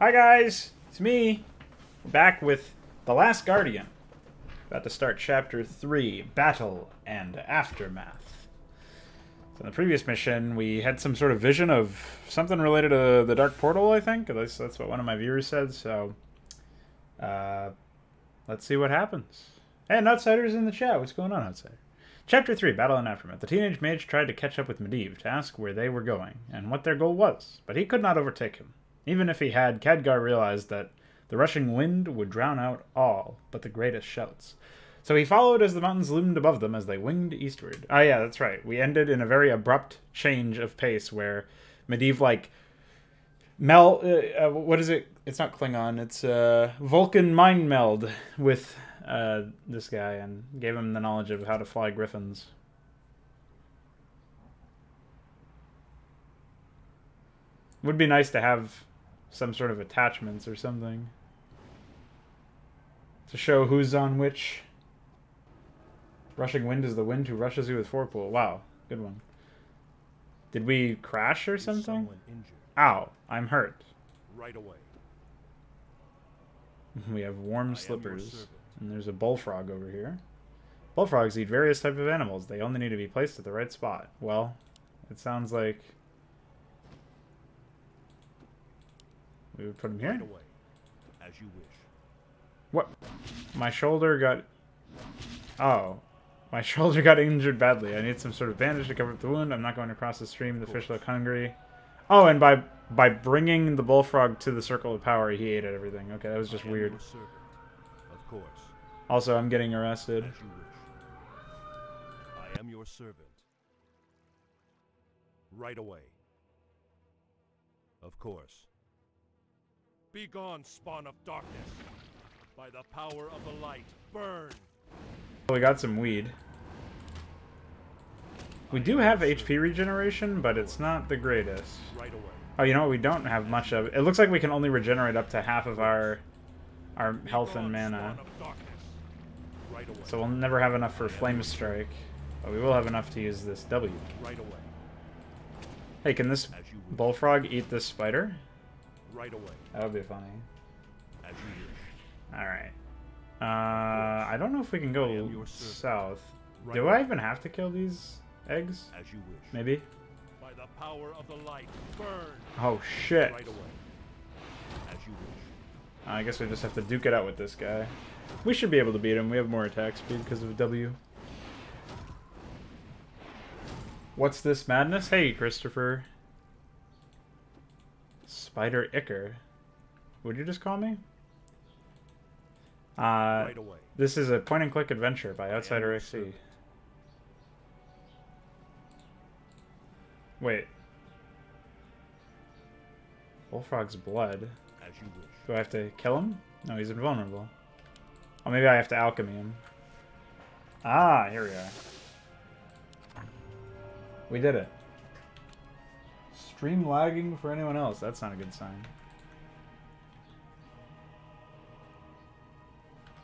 Hi guys, it's me. We're back with The Last Guardian. About to start Chapter 3, Battle and Aftermath. So in the previous mission, we had some sort of vision of something related to the Dark Portal, I think. At least that's what one of my viewers said, so... let's see what happens. Hey, an outsider's in the chat. What's going on, outsider? Chapter 3, Battle and Aftermath. The teenage mage tried to catch up with Medivh to ask where they were going and what their goal was, but he could not overtake him. Even if he had, Khadgar realized that the rushing wind would drown out all but the greatest shouts. So he followed as the mountains loomed above them as they winged eastward. Ah, yeah, that's right. We ended in a very abrupt change of pace where Medivh, like, what is it? It's not Klingon. It's Vulcan mind meld with this guy and gave him the knowledge of how to fly griffins. Would be nice to have some sort of attachments or something to show who's on which. Rushing wind is the wind who rushes you with forepool. Wow, good one. Did we crash or something? Ow, I'm hurt. Right away. We have warm slippers. And there's a bullfrog over here. Bullfrogs eat various types of animals. They only need to be placed at the right spot. Well, it sounds like we would put him here. Right away, as you wish. What? My shoulder got... Oh. My shoulder got injured badly. I need some sort of bandage to cover up the wound. I'm not going to cross the stream. The fish look hungry. Oh, and by bringing the bullfrog to the circle of power, he ate everything. Okay, that was just weird. Of course. Also, I'm getting arrested. As you wish. I am your servant. Right away. Of course. Be gone, spawn of darkness. By the power of the light, burn. We got some weed. We do have HP regeneration, but it's not the greatest. Right away. Oh, you know what? We don't have much of it. It looks like we can only regenerate up to half of our health and mana. Right away. So we'll never have enough for Flame Strike. But we will have enough to use this W. Right away. Hey, can this bullfrog eat this spider? Right away. That would be funny. As you wish. Alright. I don't know if we can go south. Right Do away. I even have to kill these eggs? As you wish. Maybe? By the power of the light, burn. Oh, shit. Right away. As you wish. I guess we just have to duke it out with this guy. We should be able to beat him. We have more attack speed because of W. What's this madness? Hey, Christopher. Spider Icker. Would you just call me? Right away. This is a point-and-click adventure by OutsiderXE. Wait. Bullfrog's blood. As you wish. Do I have to kill him? No, he's invulnerable. Oh, maybe I have to alchemy him. Ah, here we are. We did it. Stream lagging for anyone else. That's not a good sign.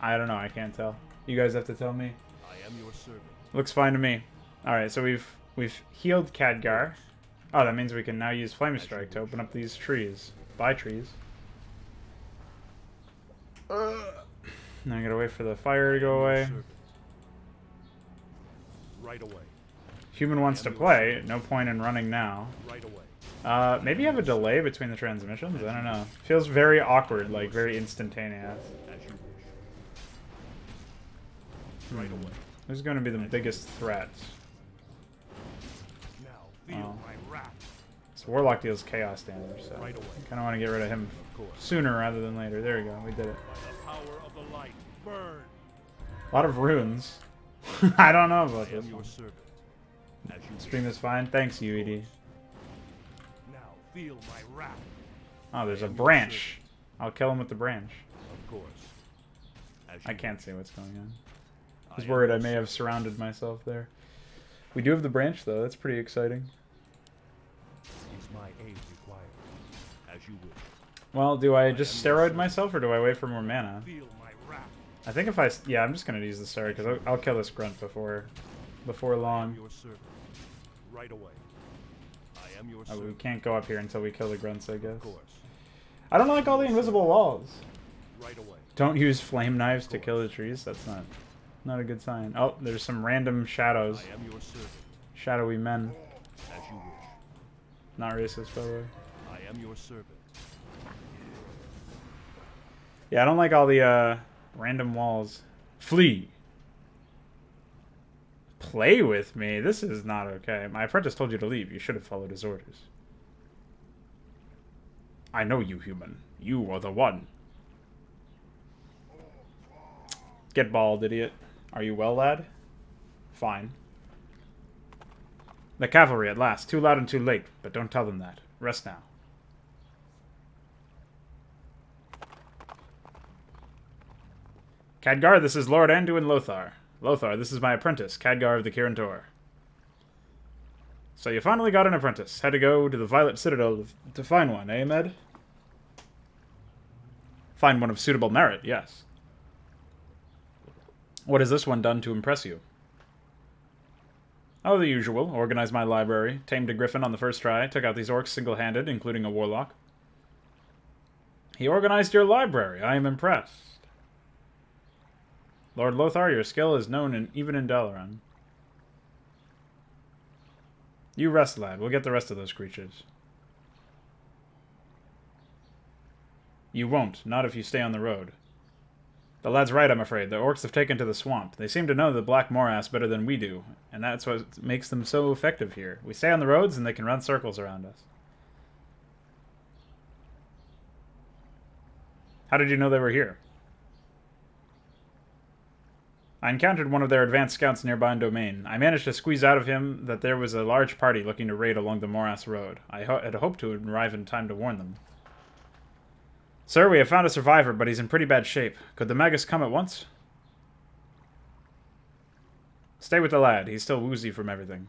I don't know. I can't tell. You guys have to tell me. I am your servant. Looks fine to me. Alright, so we've healed Khadgar. Oh, that means we can now use Flame Strike to open up these trees. Bye, trees. Now I gotta wait for the fire to go away. Right away. Human wants to play. No point in running now. Right away. Maybe have a delay between the transmissions? I don't know. Feels very awkward, like very instantaneous. As you wish. Right away. Who's going to be the biggest threat? Now feel my wrath. So Warlock deals chaos damage, so Right away. kind of want to get rid of him Of course. sooner rather than later. There we go. We did it. By the power of the light, burn. A lot of runes. I don't know about I this am your one. servant. As you Stream is fine. Thanks, UED. Now feel my wrath. Oh, there's a branch. I'll kill him with the branch. Of course. As I you can't wish. see what's going on. I was am worried I your may have servant. surrounded myself there. We do have the branch, though. That's pretty exciting. Is my aid required? As you wish. Well, do I just steroid myself, or do I wait for more mana? Feel my wrath. I think if I... Yeah, I'm just going to use the steroid, because I'll kill this grunt before I am long. your servant. Right away. I am your Oh, we servant. can't go up here until we kill the grunts, I guess. Of course. I don't like all the invisible walls. Right away. Don't use flame knives to kill the trees. That's not a good sign. Oh, there's some random shadows. I am your servant. Shadowy men. As you wish. Not racist, by the way. I am your servant. Yeah, I don't like all the random walls. Flee. Play with me? This is not okay. My apprentice told you to leave. You should have followed his orders. I know you, human. You are the one. Get bald, idiot. Are you well, lad? Fine. The cavalry, at last. Too loud and too late, but don't tell them that. Rest now. Khadgar, this is Lord Anduin Lothar. Lothar, this is my apprentice, Khadgar of the Kirin-Tor. So you finally got an apprentice. Had to go to the Violet Citadel to find one, eh, Med? Find one of suitable merit, yes. What has this one done to impress you? Oh, the usual. Organized my library, tamed a griffin on the first try, took out these orcs single-handed, including a warlock. He organized your library. I am impressed. Lord Lothar, your skill is known even in Dalaran. You rest, lad. We'll get the rest of those creatures. You won't. Not if you stay on the road. The lad's right, I'm afraid. The orcs have taken to the swamp. They seem to know the black morass better than we do, and that's what makes them so effective here. We stay on the roads, and they can run circles around us. How did you know they were here? I encountered one of their advanced scouts nearby in Domain. I managed to squeeze out of him that there was a large party looking to raid along the Morass Road. I had hoped to arrive in time to warn them. Sir, we have found a survivor, but he's in pretty bad shape. Could the Magus come at once? Stay with the lad. He's still woozy from everything.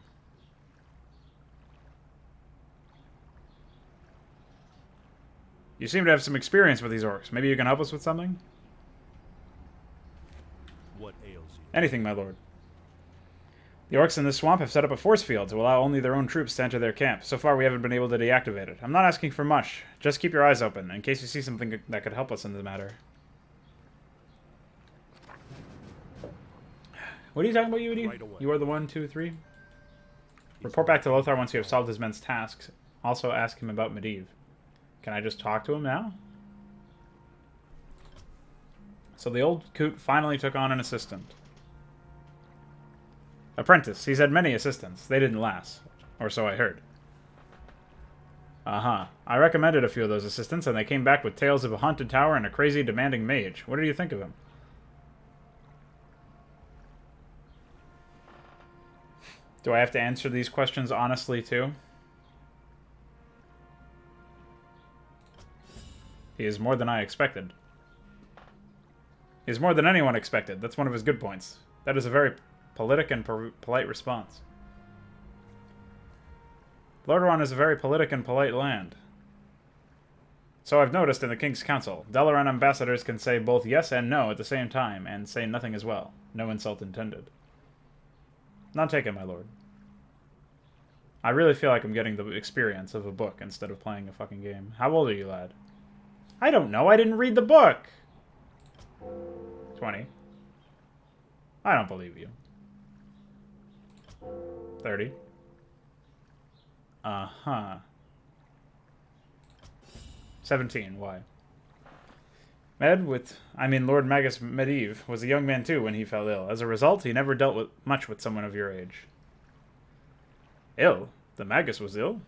You seem to have some experience with these orcs. Maybe you can help us with something? What ails you? Anything, my lord. The orcs in this swamp have set up a force field to allow only their own troops to enter their camp. So far, we haven't been able to deactivate it. I'm not asking for much. Just keep your eyes open, in case you see something that could help us in the matter. What are you talking about, Yudi? Right away. You are the 1, 2, 3? Report back to Lothar once you have solved his men's tasks. Also ask him about Medivh. Can I just talk to him now? So the old coot finally took on an assistant. Apprentice. He's had many assistants. They didn't last. Or so I heard. Uh-huh. I recommended a few of those assistants, and they came back with tales of a haunted tower and a crazy, demanding mage. What did you think of him? Do I have to answer these questions honestly, too? He is more than I expected. He is more than anyone expected. That's one of his good points. That is a very politic and polite response. Lordaeron is a very politic and polite land. So I've noticed in the King's Council, Dalaran ambassadors can say both yes and no at the same time, and say nothing as well. No insult intended. Not taken, my lord. I really feel like I'm getting the experience of a book instead of playing a fucking game. How old are you, lad? I don't know. I didn't read the book. 20. I don't believe you. 30. Uh-huh. 17. Why? Lord Magus Medivh was a young man too when he fell ill. As a result, he never dealt much with someone of your age. Ill? The Magus was ill?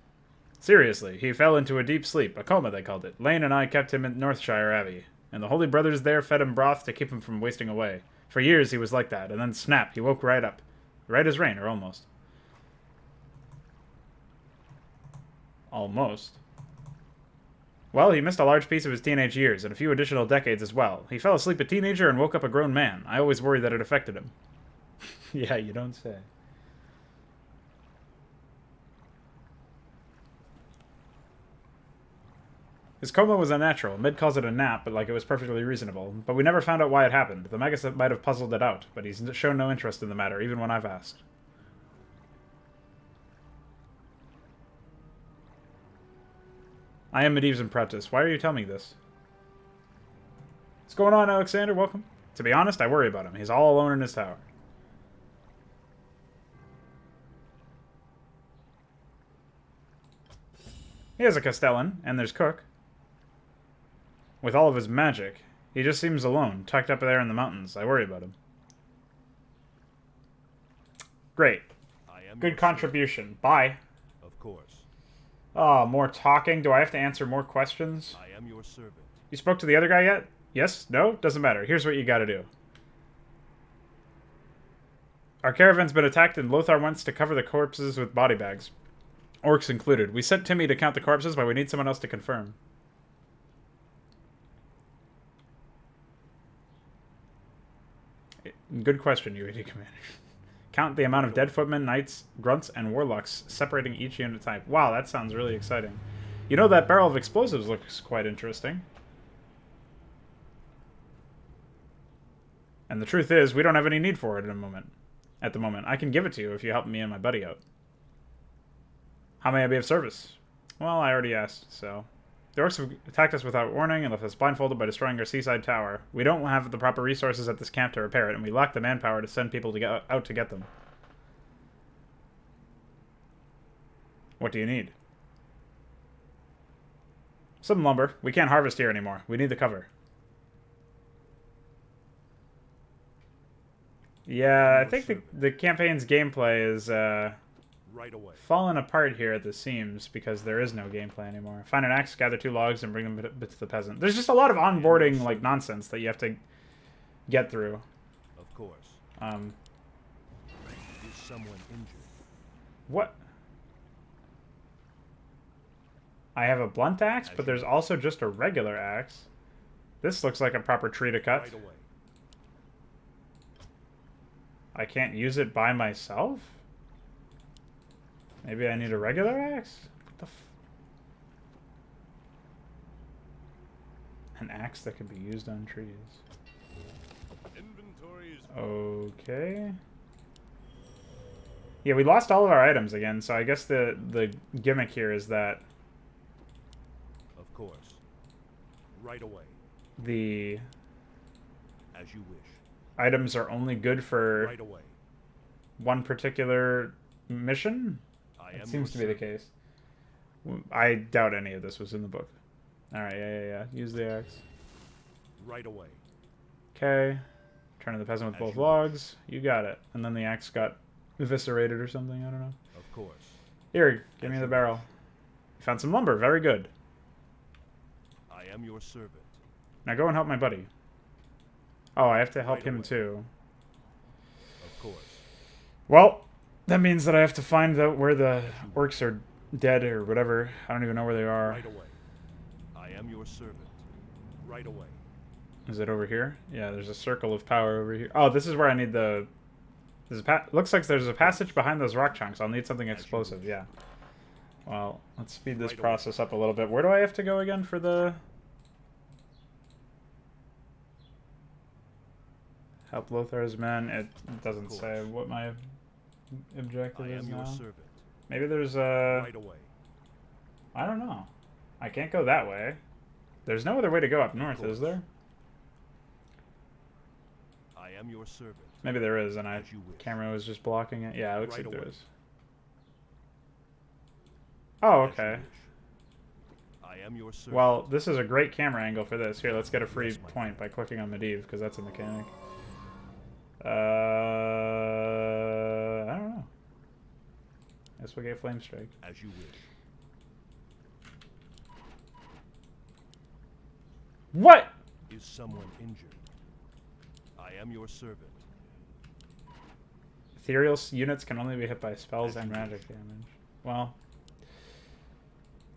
Seriously, he fell into a deep sleep, a coma they called it. Lane and I kept him in Northshire Abbey, and the Holy Brothers there fed him broth to keep him from wasting away. For years he was like that, and then snap, he woke right up. Right as rain, or almost. Almost. Well, he missed a large piece of his teenage years, and a few additional decades as well. He fell asleep a teenager and woke up a grown man. I always worried that it affected him. Yeah, you don't say. His coma was unnatural. Mid calls it a nap, but like it was perfectly reasonable. But we never found out why it happened. The Magus might have puzzled it out, but he's shown no interest in the matter, even when I've asked. I am Medivh's apprentice. Why are you telling me this? What's going on, Alexander? Welcome. To be honest, I worry about him. He's all alone in his tower. He has a Castellan, and there's Cook. With all of his magic. He just seems alone, tucked up there in the mountains. I worry about him. Great. Good contribution. Bye. Of course. Oh, more talking? Do I have to answer more questions? I am your servant. You spoke to the other guy yet? Yes? No? Doesn't matter. Here's what you gotta do. Our caravan's been attacked and Lothar wants to cover the corpses with body bags. Orcs included. We sent Timmy to count the corpses, but we need someone else to confirm. Good question, UAD Commander. Count the amount of dead footmen, knights, grunts, and warlocks separating each unit type. Wow, that sounds really exciting. You know, that barrel of explosives looks quite interesting. And the truth is, we don't have any need for it at the moment. I can give it to you if you help me and my buddy out. How may I be of service? Well, I already asked, so... The orcs have attacked us without warning and left us blindfolded by destroying our seaside tower. We don't have the proper resources at this camp to repair it, and we lack the manpower to send people to out to get them. What do you need? Some lumber. We can't harvest here anymore. We need the cover. Yeah, I think the campaign's gameplay is Right away. falling apart here at the seams because there is no gameplay anymore. Find an axe, gather 2 logs, and bring them to the peasant. There's just a lot of onboarding like nonsense that you have to get through. Of course. Is someone injured? What? I have a blunt axe, but there's also just a regular axe. This looks like a proper tree to cut. Right away. I can't use it by myself? Maybe I need a regular axe? What the f... An axe that could be used on trees. Okay. Yeah, we lost all of our items again, so I guess the gimmick here is that... Of course. Right away. The... As you wish. Items are only good for... Right away. One particular mission? It seems to be the case. I doubt any of this was in the book. Alright, yeah. Use the axe. Right away. Okay. Turn to the peasant with both logs. You got it. And then the axe got eviscerated or something, I don't know. Of course. Here, give me the barrel. You found some lumber, very good. I am your servant. Now go and help my buddy. Oh, I have to help him too. Of course. Well, that means that I have to find out where the orcs are dead or whatever. I don't even know where they are. Right away. I am your servant. Right away. Is it over here? Yeah, there's a circle of power over here. Oh, this is where I need the... looks like there's a passage behind those rock chunks. I'll need something explosive, yeah. Well, let's speed this process up a little bit. Where do I have to go again for the... Help Lothar's men. It doesn't say what my objective is now. Maybe there's a... Right away. I don't know. I can't go that way. There's no other way to go up north, is there? I am your servant. Maybe there is, and camera was just blocking it. Yeah, it looks like there is. Oh, okay. I am your servant. Well, this is a great camera angle for this. Here, let's get a free point by clicking on Medivh, because that's a mechanic. I don't know. Guess we'll get Flame Strike. As you wish. What? Is someone injured? I am your servant. Ethereal units can only be hit by spells and magic damage. Well.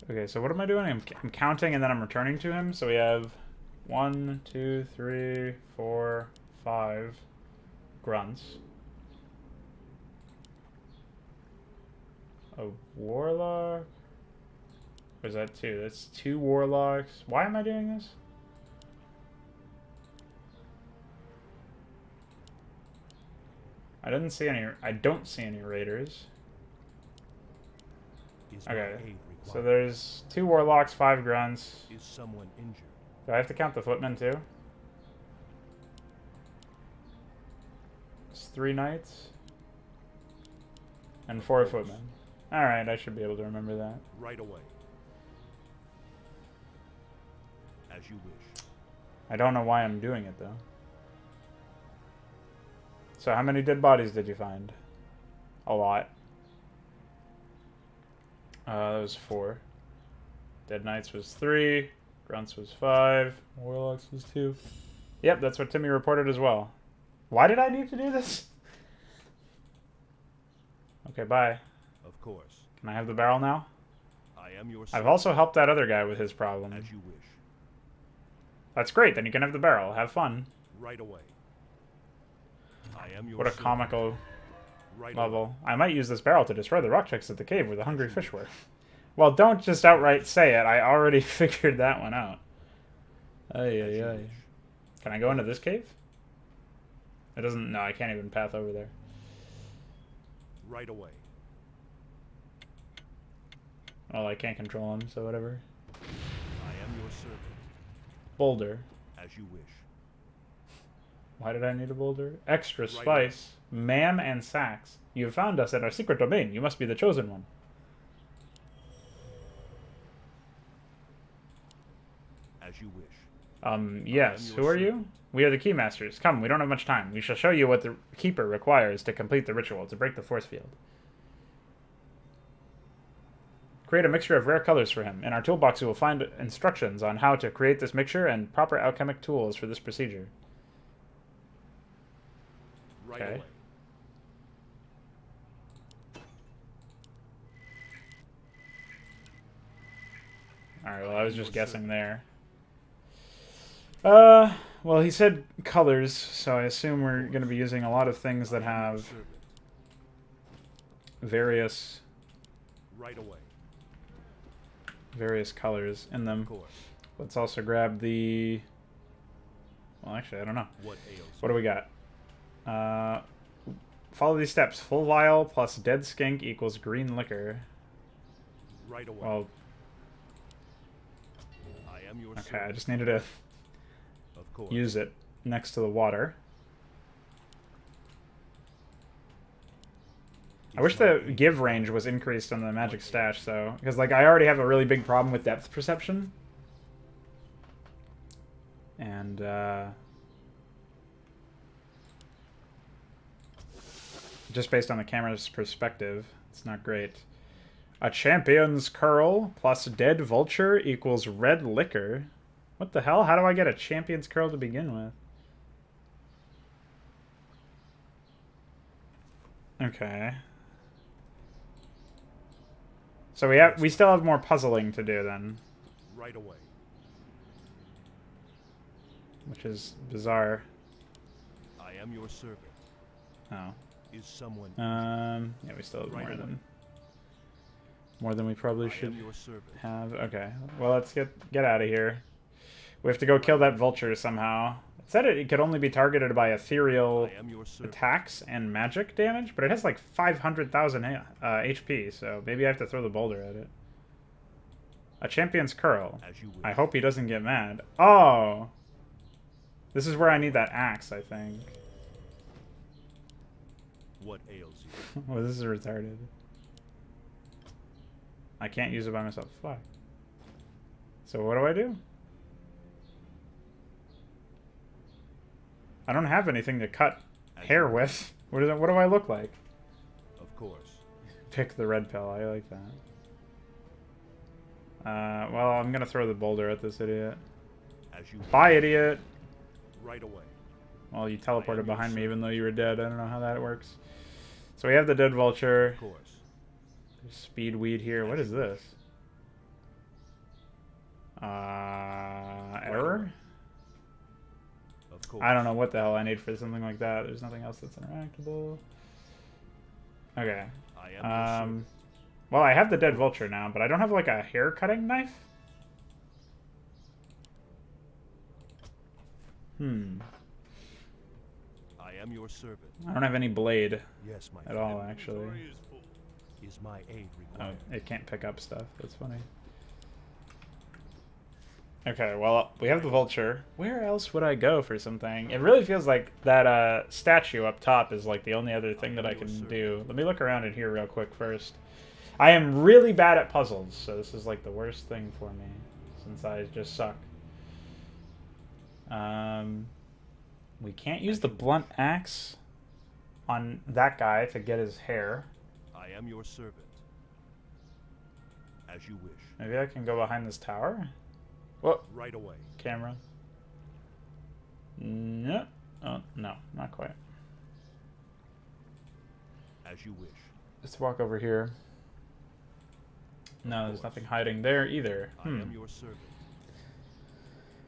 Okay, so what am I doing? I'm counting and then I'm returning to him. So we have 1, 2, 3, 4, 5 grunts. A warlock? Or is that 2? That's 2 warlocks. Why am I doing this? I don't see any raiders. Okay. So there's 2 warlocks, 5 grunts. Is someone injured? Do I have to count the footmen too? It's 3 knights. And 4 footmen. Alright, I should be able to remember that. Right away. As you wish. I don't know why I'm doing it though. So how many dead bodies did you find? A lot. That was 4. Dead Knights was 3. Grunts was 5. Warlocks was 2. Yep, that's what Timmy reported as well. Why did I need to do this? Okay, bye. Of course. Can I have the barrel now? I am your I've also helped that other guy with his problem. As you wish. That's great, then you can have the barrel. Have fun. Right away. I am your What a comical right level. away. I might use this barrel to destroy the rock checks at the cave where the hungry fish were. Well, don't just outright say it. I already figured that one out. Ay, ay, ay. Can I go into this cave? It doesn't... No, I can't even path over there. Right away. Well, I can't control him, so whatever. I am your servant. Boulder. As you wish. Why did I need a boulder? Extra spice. Ma'am and sacks. You have found us at our secret domain. You must be the chosen one. As you wish. Yes. Who are you? We are the Keymasters. Come, we don't have much time. We shall show you what the Keeper requires to complete the ritual, to break the force field. Create a mixture of rare colors for him. In our toolbox, you will find instructions on how to create this mixture and proper alchemic tools for this procedure. Right Okay. away. Alright, well, I was just guessing there. Well, he said colors, so I assume we're going to be using a lot of things that have various colors in them. Let's also grab the... Well, actually, I don't know. What do we got? Follow these steps. Full vial plus dead skink equals green liquor. Right away. Well, I am your okay, servant. I just needed to use it next to the water. I wish the give range was increased on the magic stash, though, because like I already have a really big problem with depth perception, and just based on the camera's perspective, it's not great. A champion's curl plus dead vulture equals red liquor. What the hell? How do I get a champion's curl to begin with? Okay. So we still have more puzzling to do then. Right away. Which is bizarre. I am your servant. Oh. Is someone yeah, we still have more than we probably should have. Okay. Well, let's get out of here. We have to go kill that vulture somehow. It said it could only be targeted by ethereal attacks and magic damage, but it has like 500,000 HP, so maybe I have to throw the boulder at it. A champion's curl. I hope he doesn't get mad. Oh! This is where I need that axe, I think. What ails you? Well, this is retarded. I can't use it by myself. Fuck. So what do I do? I don't have anything to cut hair with. What do I look like? Of course. Pick the red pill. I like that. Well, I'm gonna throw the boulder at this idiot. Bye, idiot! Right away. Well, you teleported behind me even though you were dead. I don't know how that works. So we have the dead vulture. Of course. There's speed weed here. What is this? Error? I don't know what the hell I need for something like that. There's nothing else that's interactable. Okay. Well, I have the dead vulture now, but I don't have like a hair cutting knife. I am your servant. I don't have any blade yes, my at all, actually. Is my aid Oh, required? it can't pick up stuff. That's funny. Okay, well, we have the vulture. Where else would I go for something? It really feels like that statue up top is like the only other thing that I can do. Let me look around in here real quick first. I am really bad at puzzles, so this is like the worst thing for me, since I just suck. We can't use the blunt axe on that guy to get his hair. I am your servant. As you wish. Maybe I can go behind this tower? Whoa. Right away. Camera. No. Oh, no, not quite. As you wish. Let's walk over here. No, there's nothing hiding there either. I am your servant.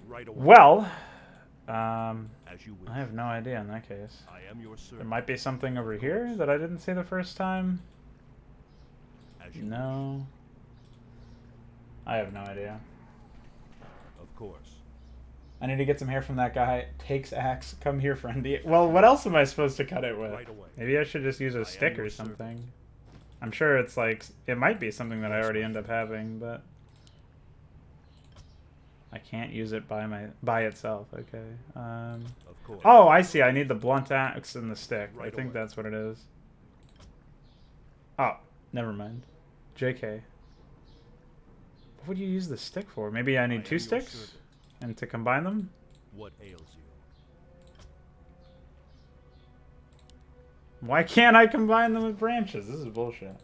Right away. Well, as you wish. I have no idea in that case. I am your servant. There might be something over here that I didn't see the first time. As you No. wish. I have no idea. Of course. I need to get some hair from that guy. Takes axe. Come here, friendy. Well, what else am I supposed to cut it with? Right away. Maybe I should just use a stick or something. I'm sure it's like... It might be something that I already end up having, but... I can't use it by itself. Okay. Of course. Oh, I see. I need the blunt axe and the stick. Right I think away. that's what it is. Oh, never mind. JK. What would you use the stick for? Maybe I need two sticks? servant. And to combine them? What ails you? Why can't I combine them with branches? This is bullshit.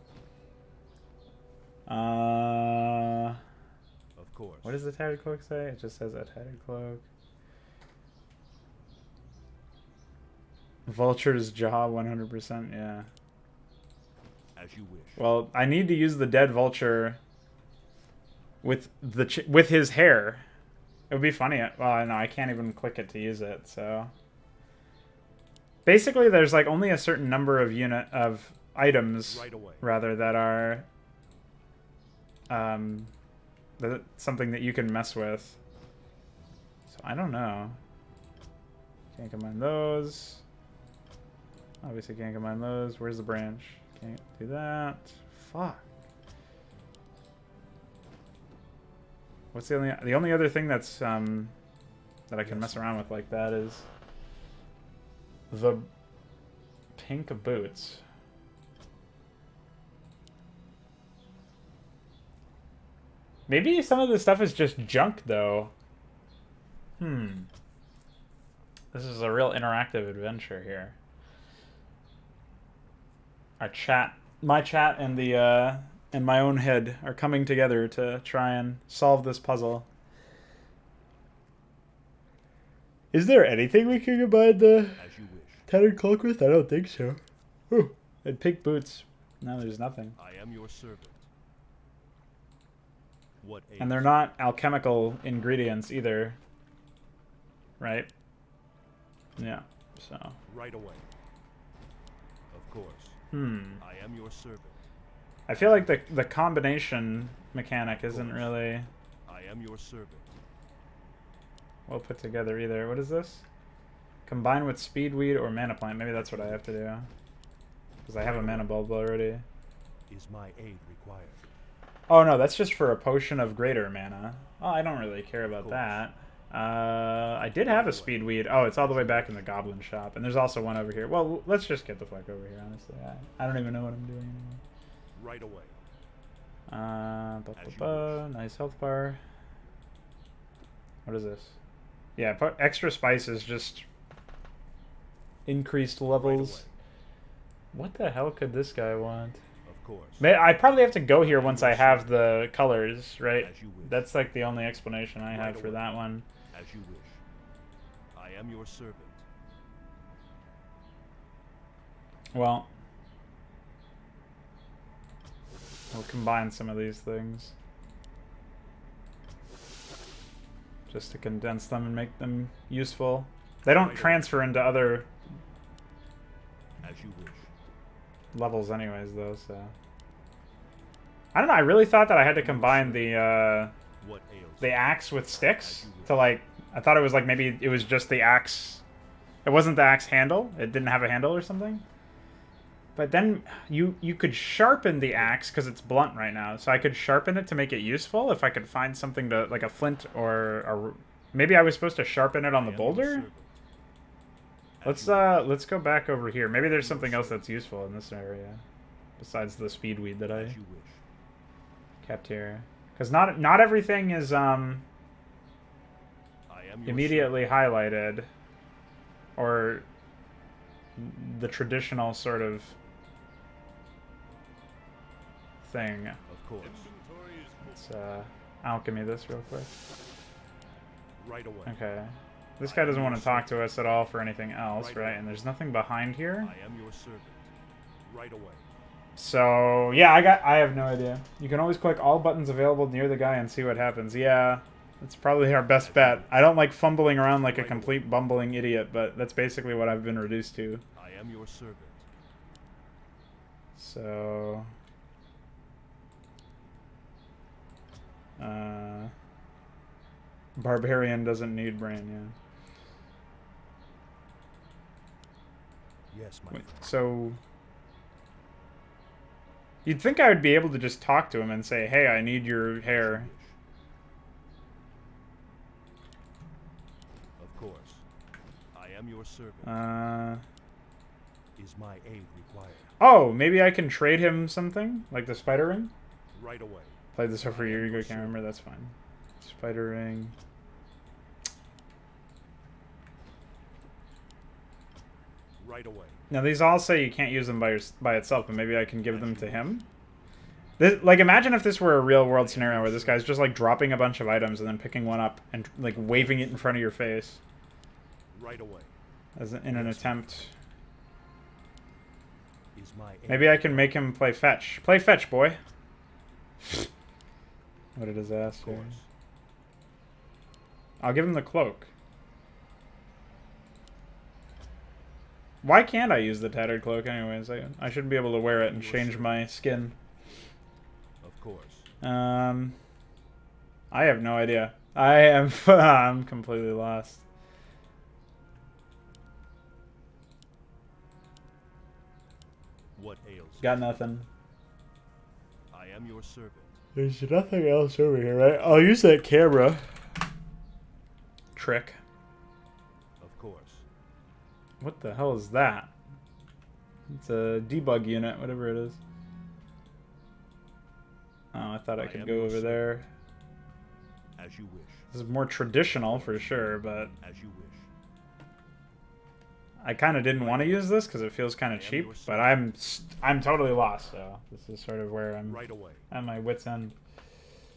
Of course. What does the tattered cloak say? It just says a tattered cloak. Vulture's jaw 100%, yeah. As you wish. Well, I need to use the dead vulture with with his hair. It would be funny. Well, no, I can't even click it to use it, so... Basically, there's like only a certain number of items, Right away. rather, that are something that you can mess with. So I don't know. Can't combine those. Obviously can't combine those. Where's the branch? Can't do that. Fuck. What's the only other thing that's that I can mess around with like that is the pink boots. Maybe some of this stuff is just junk though. This is a real interactive adventure here. Our chat, my chat and the and my own head are coming together to try and solve this puzzle. Is there anything we can combine the As you wish. tattered cloak with? I don't think so. Ooh, and pink boots. No, there's nothing. I am your servant. What ails And they're not alchemical ingredients either. Right? Yeah, so. Right away. Of course. I am your servant. I feel like the combination mechanic isn't really I am your servant. well put together either. What is this? Combine with speedweed or mana plant. Maybe that's what I have to do. Because I have a mana bulb already. Is my aid required? Oh no, that's just for a potion of greater mana. Oh, I don't really care about that. I did have a speedweed. Oh, it's all the way back in the goblin shop. And there's also one over here. Well, let's just get the fuck over here, honestly. I don't even know what I'm doing anymore. Right away. Nice health bar. What is this? Yeah, extra spice is just increased levels. What the hell could this guy want? Of course. I probably have to go here once I have the colors, right? As you wish. That's like the only explanation I have Right for away. that one. As you wish. I am your servant. Well, we'll combine some of these things just to condense them and make them useful. They don't transfer into other As you wish. levels anyways, though, so... I don't know, I really thought that I had to combine the What ails the axe with sticks to, like... I thought it was, like, maybe it was just the axe... It wasn't the axe handle? It didn't have a handle or something? But then you could sharpen the axe because it's blunt right now. So I could sharpen it to make it useful if I could find something to, like a flint or a... Maybe I was supposed to sharpen it on the boulder? Let's go back over here. Maybe there's something else that's useful in this area. Besides the speedweed that I kept here. Because not everything is immediately highlighted. Or the traditional sort of thing. Of course. Let's alchemy this real quick. Right away. Okay. This guy doesn't want to talk to us at all for anything else, right? And there's nothing behind here. I am your servant. Right away. So, yeah, I have no idea. You can always click all buttons available near the guy and see what happens. Yeah, that's probably our best bet. I don't like fumbling around like a complete bumbling idiot, but that's basically what I've been reduced to. I am your servant. So... Barbarian doesn't need brain, yeah. Yes, my Wait, friend. so... You'd think I would be able to just talk to him and say, hey, I need your hair. Of course. I am your servant. Is my aid required? Oh, maybe I can trade him something? Like the spider ring? Right away. Played this over a year ago, can't remember, that's fine. Spider ring. Right away. Now these all say you can't use them by itself, but maybe I can give them to him? Like, imagine if this were a real world scenario where this guy's just, like, dropping a bunch of items and then picking one up and, like, waving it in front of your face. Right away. As in an attempt. Is my aid. Maybe I can make him play fetch. Play fetch, boy. What a disaster. I'll give him the cloak. Why can't I use the tattered cloak anyways? I should be able to wear it and change my skin. Of course. I have no idea. I'm completely lost. What ails you? Got nothing. I am your servant. There's nothing else over here, right? I'll use that camera trick. Of course. What the hell is that? It's a debug unit, whatever it is. Oh, I thought I could go over there. As you wish. This is more traditional for sure, but As you wish. I kind of didn't want to use this because it feels kind of cheap. But I'm totally lost, so this is sort of where I'm Right away. at my wit's end.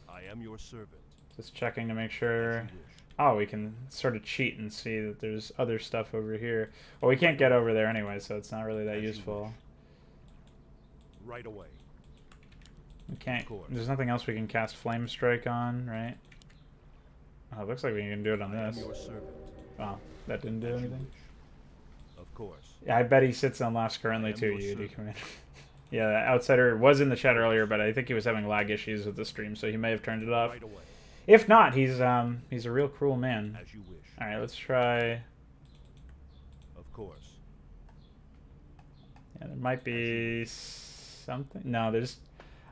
I am your servant. Just checking to make sure. As you wish. Oh, we can sort of cheat and see that there's other stuff over here. Well, we can't get over there anyway, so it's not really that useful. Right away. We can't. There's nothing else we can cast Flame Strike on, right? Oh, it looks like we can do it on I am this. your servant. Oh, that didn't do As you anything. wish. Of course. Yeah, I bet he sits on last currently too, you come in. Yeah, Outsider was in the chat earlier, but I think he was having lag issues with the stream, so he may have turned it off. Right away. If not, he's a real cruel man. As you wish. All right, let's try. Of course. Yeah, there might be something. No, there's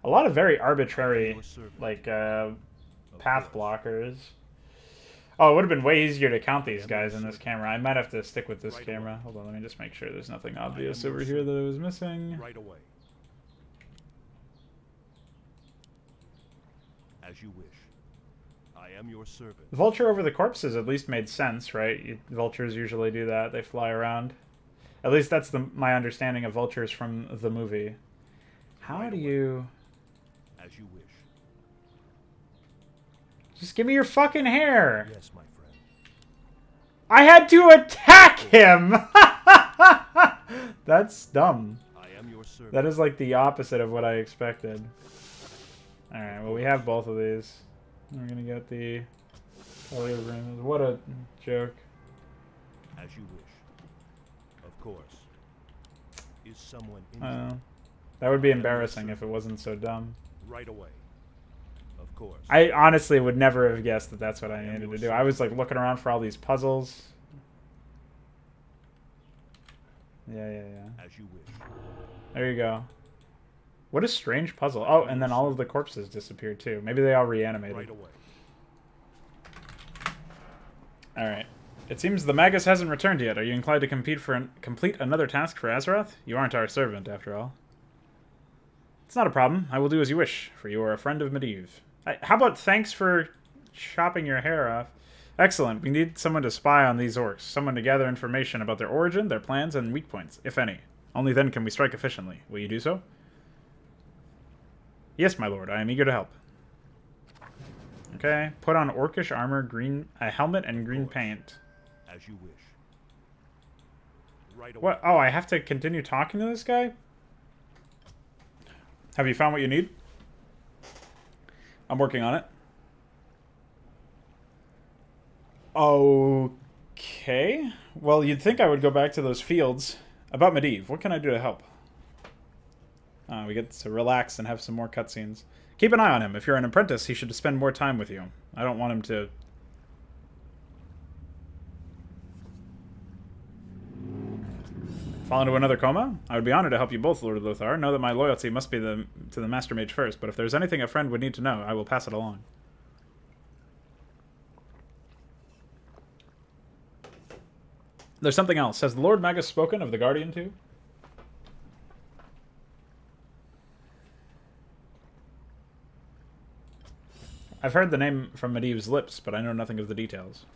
a lot of very arbitrary, like, path blockers. Oh, it would have been way easier to count these guys in this camera. I might have to stick with this camera. Hold on, let me just make sure there's nothing obvious over here that I was missing. Right away. As you wish. I am your servant. The vulture over the corpses at least made sense, right? Vultures usually do that. They fly around. At least that's my understanding of vultures from the movie. How do you... As you wish. Just give me your fucking hair! Yes, my friend. I had to attack him! That's dumb. I am your servant. That is like the opposite of what I expected. Alright, well we have both of these. We're gonna get the... What a joke. As you wish. Of course. Is someone in that would be embarrassing if it wasn't so dumb. Right away. Of course. I honestly would never have guessed that that's what I needed to do. I was like looking around for all these puzzles. Yeah. As you wish. There you go. What a strange puzzle. Oh, and then all of the corpses disappeared too. Maybe they all reanimated. Right away. Alright. It seems the Magus hasn't returned yet. Are you inclined to complete another task for Azeroth? You aren't our servant, after all. It's not a problem. I will do as you wish, for you are a friend of Medivh. How about thanks for chopping your hair off? Excellent. We need someone to spy on these orcs. Someone to gather information about their origin, their plans, and weak points, if any. Only then can we strike efficiently. Will you do so? Yes, my lord. I am eager to help. Okay. Put on orcish armor, a helmet, and green paint. As you wish. Right away. What? Oh, I have to continue talking to this guy? Have you found what you need? I'm working on it. Okay. Well, you'd think I would go back to those fields. About Medivh, what can I do to help? We get to relax and have some more cutscenes. Keep an eye on him. If you're an apprentice, he should spend more time with you. I don't want him to... fall into another coma? I would be honored to help you both, Lord Lothar. Know that my loyalty must be to the Master Mage first, but if there's anything a friend would need to know, I will pass it along. There's something else. Has the Lord Magus spoken of the Guardian too? I've heard the name from Medivh's lips, but I know nothing of the details.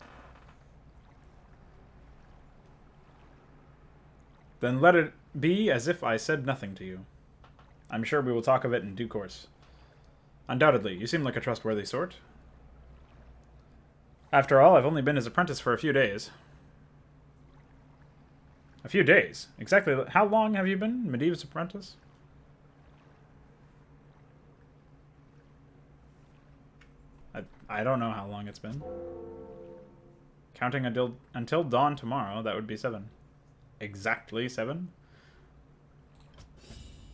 Then let it be as if I said nothing to you. I'm sure we will talk of it in due course. Undoubtedly, you seem like a trustworthy sort. After all, I've only been his apprentice for a few days. A few days? Exactly how long have you been Medivh's apprentice? I don't know how long it's been. Counting until dawn tomorrow, that would be 7. Exactly 7?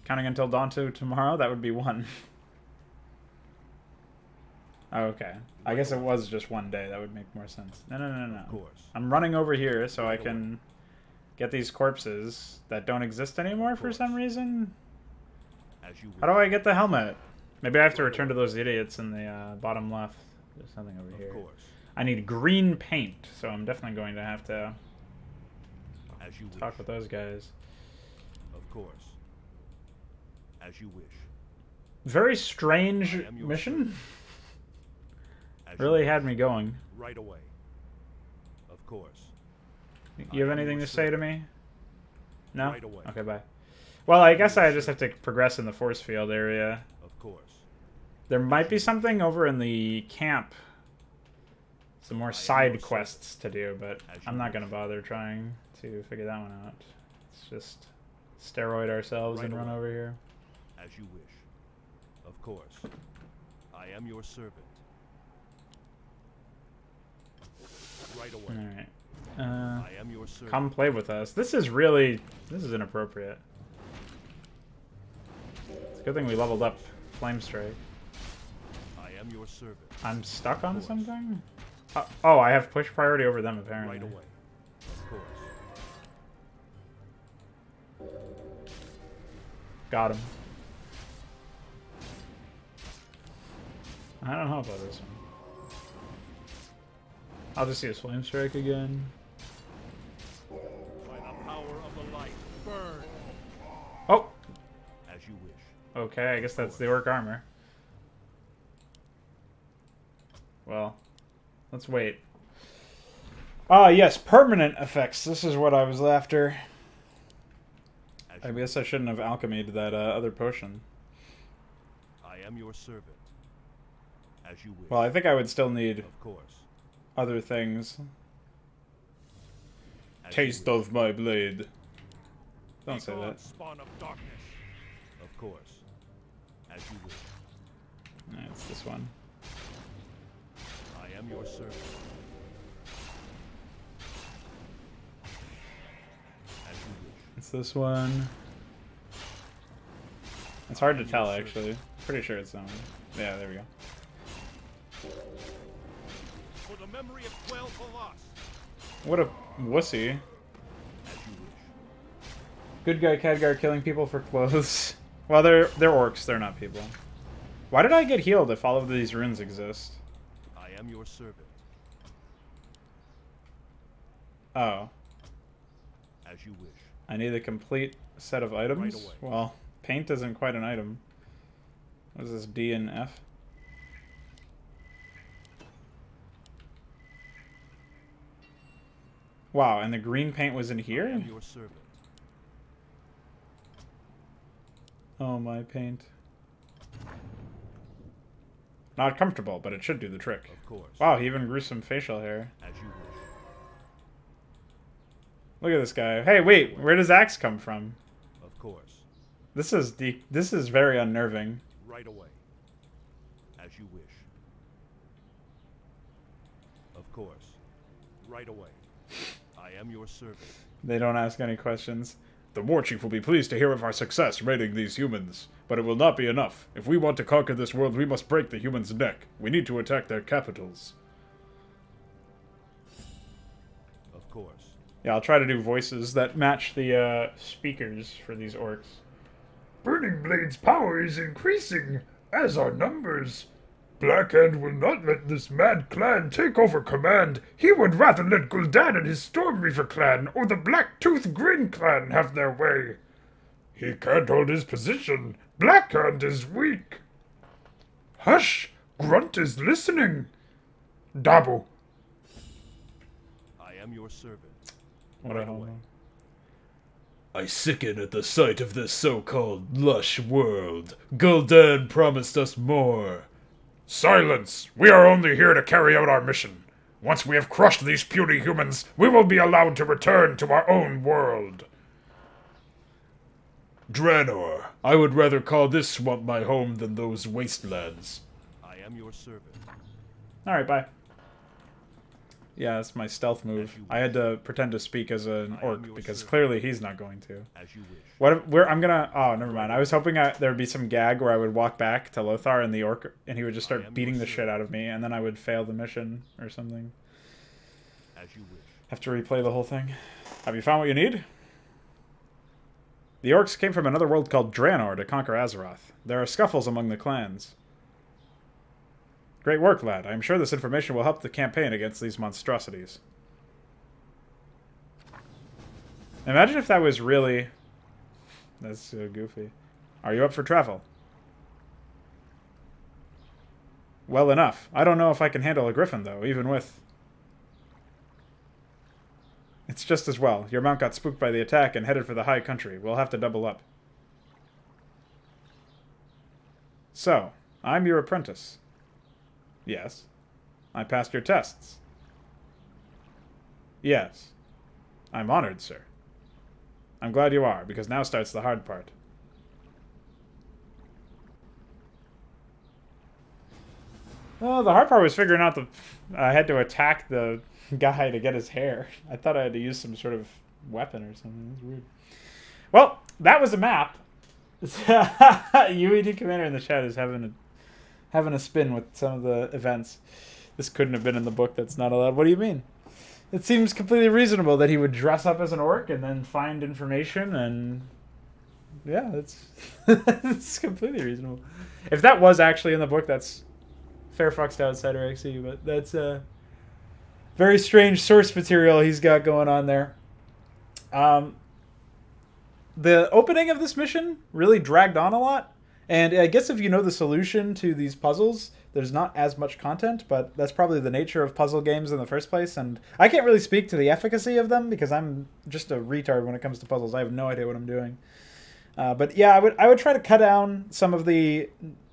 Counting until dawn tomorrow, that would be 1. Oh, okay. I guess it was just 1 day. That would make more sense. No. Of course. I'm running over here so I can get these corpses that don't exist anymore for some reason. How do I get the helmet? Maybe I have to return to those idiots in the bottom left. There's something over here. Of course. I need green paint, so I'm definitely going to have to talk with those guys. Of course. As you wish. Very strange mission. Really had me going. Right away. Of course. You have anything to say to me? No? Right away. Okay, bye. Well, I guess I just have to progress in the force field area. Of course. There might be something over in the camp. Some more side quests to do, but I'm not going to bother trying to figure that one out. Let's just steroid ourselves and run over here. As you wish. Of course. I am your servant. Right away. Alright. I am your servant. Come play with us. This is inappropriate. It's a good thing we leveled up Flame Strike. I am your servant. I'm stuck on something? Oh, I have push priority over them, apparently. Right away. Of course. Got him. I don't know about this one. I'll just use Flame Strike again. By the power of the light, burn. Oh! As you wish. Okay, I guess that's the orc armor. Well, let's wait. Ah, yes, permanent effects. This is what I was after. I guess I shouldn't have alchemied that other potion. I am your servant. As you wish. Well, I think I would still need of course. Other things. As Taste of my blade. Don't say that. Spawn of darkness. Of course. As you wish. No, it's this one. I am your servant. As you wish. It's this one. It's hard to tell, actually. Pretty sure it's that one. Yeah, there we go. For the memory of 12 of us. What a wussy. As you wish. Good guy Khadgar killing people for clothes. Well, they're orcs. They're not people. Why did I get healed if all of these runes exist? I am your servant. Oh. As you wish. I need a complete set of items? Right away. Well, paint isn't quite an item. What is this, D and F? Wow, and the green paint was in here? I am your servant. Oh, my paint. Not comfortable, but it should do the trick. Of course. Wow, he even grew some facial hair. As you wish. Look at this guy. Hey, wait, where does axe come from? Of course. This is very unnerving. Right away. As you wish. Of course. Right away. I am your servant. They don't ask any questions. The war chief will be pleased to hear of our success raiding these humans, but it will not be enough. If we want to conquer this world, we must break the humans' neck. We need to attack their capitals. Of course. Yeah, I'll try to do voices that match the speakers for these orcs. Burning Blade's power is increasing, as are numbers. Blackhand will not let this mad clan take over command. He would rather let Gul'dan and his Stormreaver clan or the Blacktooth Grin clan have their way. He can't hold his position. Blackhand is weak. Hush! Grunt is listening. Dabble. I am your servant. What Right a away. I sicken at the sight of this so-called lush world. Gul'dan promised us more. Silence! We are only here to carry out our mission. Once we have crushed these puny humans, we will be allowed to return to our own world. Draenor, I would rather call this swamp my home than those wastelands. I am your servant. Alright, bye. Yeah, that's my stealth move. I had to pretend to speak as an orc, because clearly he's not going to. As you wish. What if, I'm gonna... Oh, never mind. I was hoping there would be some gag where I would walk back to Lothar and the orc, and he would just start beating the shit out of me, and then I would fail the mission or something. As you wish. Have to replay the whole thing. Have you found what you need? The orcs came from another world called Draenor to conquer Azeroth. There are scuffles among the clans. Great work, lad. I am sure this information will help the campaign against these monstrosities. Imagine if that was really... That's so goofy. Are you up for travel? Well enough. I don't know if I can handle a griffin, though, even with... It's just as well. Your mount got spooked by the attack and headed for the high country. We'll have to double up. So, I'm your apprentice. Yes. I passed your tests. Yes. I'm honored, sir. I'm glad you are, because now starts the hard part. Oh, the hard part was figuring out I had to attack the guy to get his hair. I thought I had to use some sort of weapon or something. That's weird. Well, that was a map. UED Commander in the chat is having a spin with some of the events. This couldn't have been in the book. That's not allowed. What do you mean? It seems completely reasonable that he would dress up as an orc and then find information, and yeah, it's completely reasonable. If that was actually in the book, that's fair fucks to OutsiderXE, but that's very strange source material he's got going on there. The opening of this mission really dragged on a lot. And I guess if you know the solution to these puzzles, there's not as much content, but that's probably the nature of puzzle games in the first place. And I can't really speak to the efficacy of them because I'm just a retard when it comes to puzzles. I have no idea what I'm doing. But yeah, I would try to cut down some of the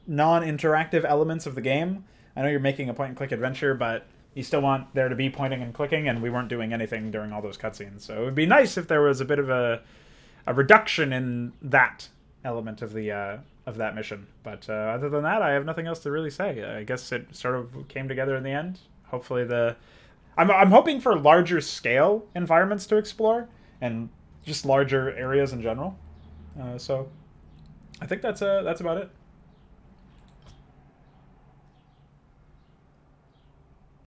non-interactive elements of the game. I know you're making a point-and-click adventure, but you still want there to be pointing and clicking, and we weren't doing anything during all those cutscenes. So it would be nice if there was a bit of a reduction in that element of the of that mission. But other than that, I have nothing else to really say. I guess it sort of came together in the end. Hopefully I'm hoping for larger scale environments to explore and just larger areas in general. So I think that's about it.